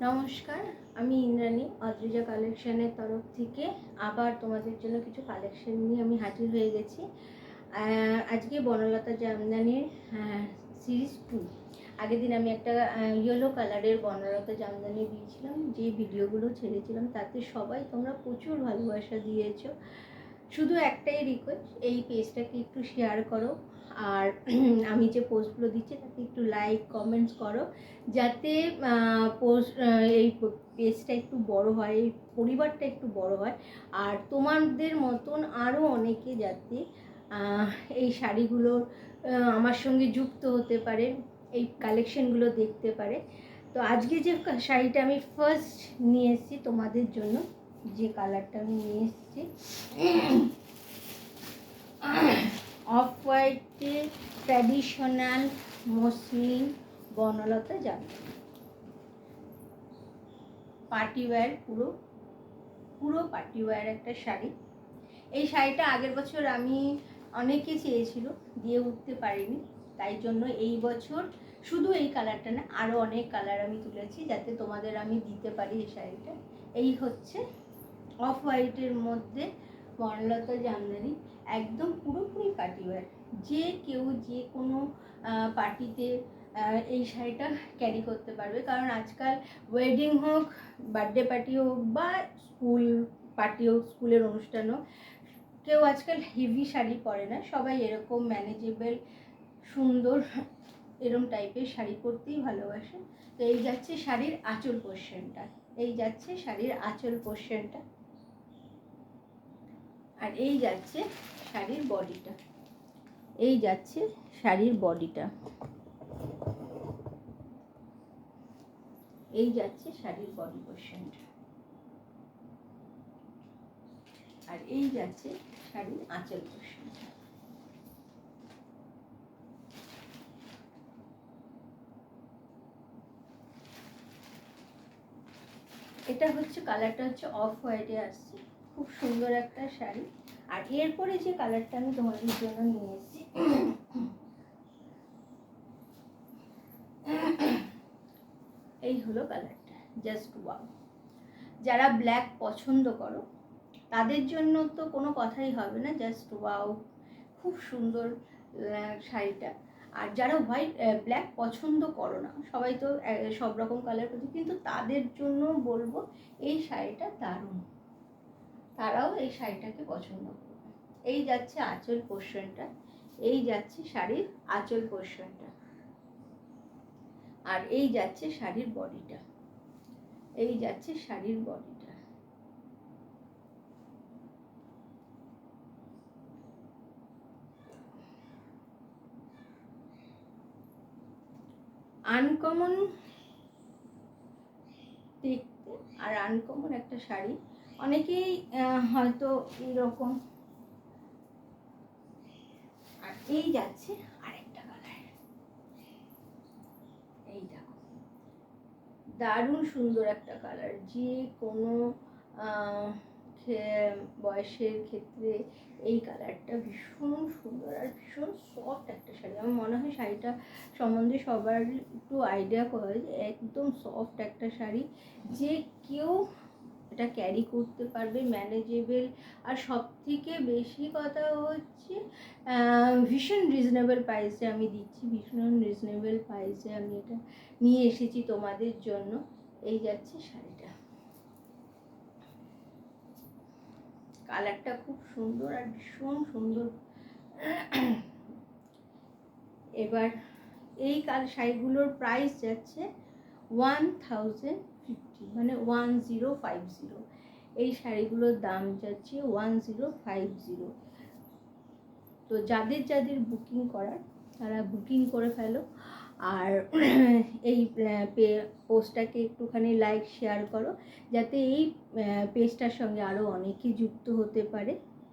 নমস্কার, আমি ইন্দ্রাণী অদ্রিজা কালেকশনের তরফ থেকে আবার তোমাদের জন্য কিছু কালেকশন নিয়ে আমি হাজির হয়ে গেছি। আজকে বনলতা জামদানির সিরিজ 2। আগের দিন আমি একটা ইয়েলো কালারের বনলতা জামদানি দিয়েছিলাম, যে ভিডিওগুলো ছেড়েছিলাম তাতে সবাই তোমরা প্রচুর ভালোবাসা দিয়েছো। শুধু একটাই রিকোয়েস্ট, এই পেজটাকে একটু শেয়ার করো, আর আমি যে পোস্টগুলো দিচ্ছি তাতে একটু লাইক কমেন্টস করো, যাতে এই পেজটা একটু বড় হয়, এই পরিবারটা একটু বড় হয়, আর তোমাদের মতন আরও অনেকে যাতে এই শাড়িগুলোর আমার সঙ্গে যুক্ত হতে পারে, এই কালেকশনগুলো দেখতে পারে। তো আজকে যে শাড়িটা আমি ফার্স্ট নিয়ে এসেছি তোমাদের জন্য, যে কালারটা আমি নিয়ে এসেছি অফ হোয়াইটে traditional muslin Banalata Jamdani party wear, পুরো পার্টি ওয়্যার একটা শাড়ি। এই শাড়িটা আগের বছর আমি অনেকে চেয়েছিল, দিয়ে উঠতে পারিনি, তাই জন্য এই বছর শুধু এই কালারটা না, আরও অনেক কালার আমি তুলেছি যাতে তোমাদের আমি দিতে পারি এই শাড়িটা। এই হচ্ছে অফ হোয়াইটের মধ্যে বনলতা জামদানি, একদম পুরোপুরি পার্টি ওয়্যার। যে কেউ যে কোনো পার্টিতে এই শাড়িটা ক্যারি করতে পারবে, কারণ আজকাল ওয়েডিং হোক, বার্থডে পার্টি হোক, বা স্কুল পার্টি হোক, স্কুলের অনুষ্ঠান হোক, কেউ আজকাল হেভি শাড়ি পরে না, সবাই এরকম ম্যানেজেবল সুন্দর এরকম টাইপের শাড়ি পরতেই ভালোবাসে। তো এই যাচ্ছে শাড়ির আঁচল পোর্শনটা, এই যাচ্ছে শাড়ির আঁচল পোর্শনটা, আর এই যাচ্ছে শাড়ির বডিটা, এই যাচ্ছে শাড়ির বডিটা, এই যাচ্ছে শাড়ির বডি পোর্শনটা, আর এই যাচ্ছে শাড়ির আঁচল পোর্শনটা। এটা হচ্ছে কালারটা হচ্ছে অফ হোয়াইটে আসছে, খুব সুন্দর একটা শাড়ি। আর এরপরে যে কালারটা আমি তোমাদের জন্য নিয়ে এসেছি, এই হলো কালারটা, জাস্ট ওয়াও। যারা ব্ল্যাক পছন্দ করো তাদের জন্য তো কোনো কথাই হবে না, জাস্ট ওয়াও, খুব সুন্দর শাড়িটা। আর যারা ব্ল্যাক পছন্দ করো না, সবাই তো সব রকম কালার করছে, কিন্তু তাদের জন্য বলবো এই শাড়িটা দারুণ, তারাও এই শাড়িটাকে পছন্দ করবে। এই যাচ্ছে আঁচল পোর্শনটা, এই যাচ্ছে শাড়ির আঁচল পোর্শনটা, আর এই যাচ্ছে শাড়ির বডিটা, এই যাচ্ছে শাড়ির বডিটা। আনকমন দেখতে আর আনকমন একটা শাড়ি, অনেকেই হয়তো এইরকম। আর এই যাচ্ছে আরেকটা কালার, এই দেখো, দারুণ সুন্দর একটা কালার, যে কোনো বয়সের ক্ষেত্রে এই কালারটা ভীষণ সুন্দর আর ভীষণ সফট একটা শাড়ি। আমার মনে হয় শাড়িটা সম্বন্ধে সবার একটু আইডিয়া করা যায়, একদম সফট একটা শাড়ি, যে কেউ এটা ক্যারি করতে পারবে, ম্যানেজেবল। আর সব থেকে বেশি কথা হচ্ছে ভীষণ রিজনেবল প্রাইসে আমি দিচ্ছি, ভীষণ রিজনেবল প্রাইসে আমি এটা নিয়ে এসেছি তোমাদের জন্য। এই যাচ্ছে শাড়িটা, কালারটা খুব সুন্দর আর ভীষণ সুন্দর। এবার এই শাড়িগুলোর প্রাইস যাচ্ছে 1050, মানে 1050। এই শাড়িগুলোর দাম যাচ্ছে 1050। তো যাদের যাদের বুকিং করার তারা বুকিং করে ফেলো, আর এই পোস্টটাকে একটুখানি লাইক শেয়ার করো, যাতে এই পেজটার সঙ্গে আরও অনেকে যুক্ত হতে পারে।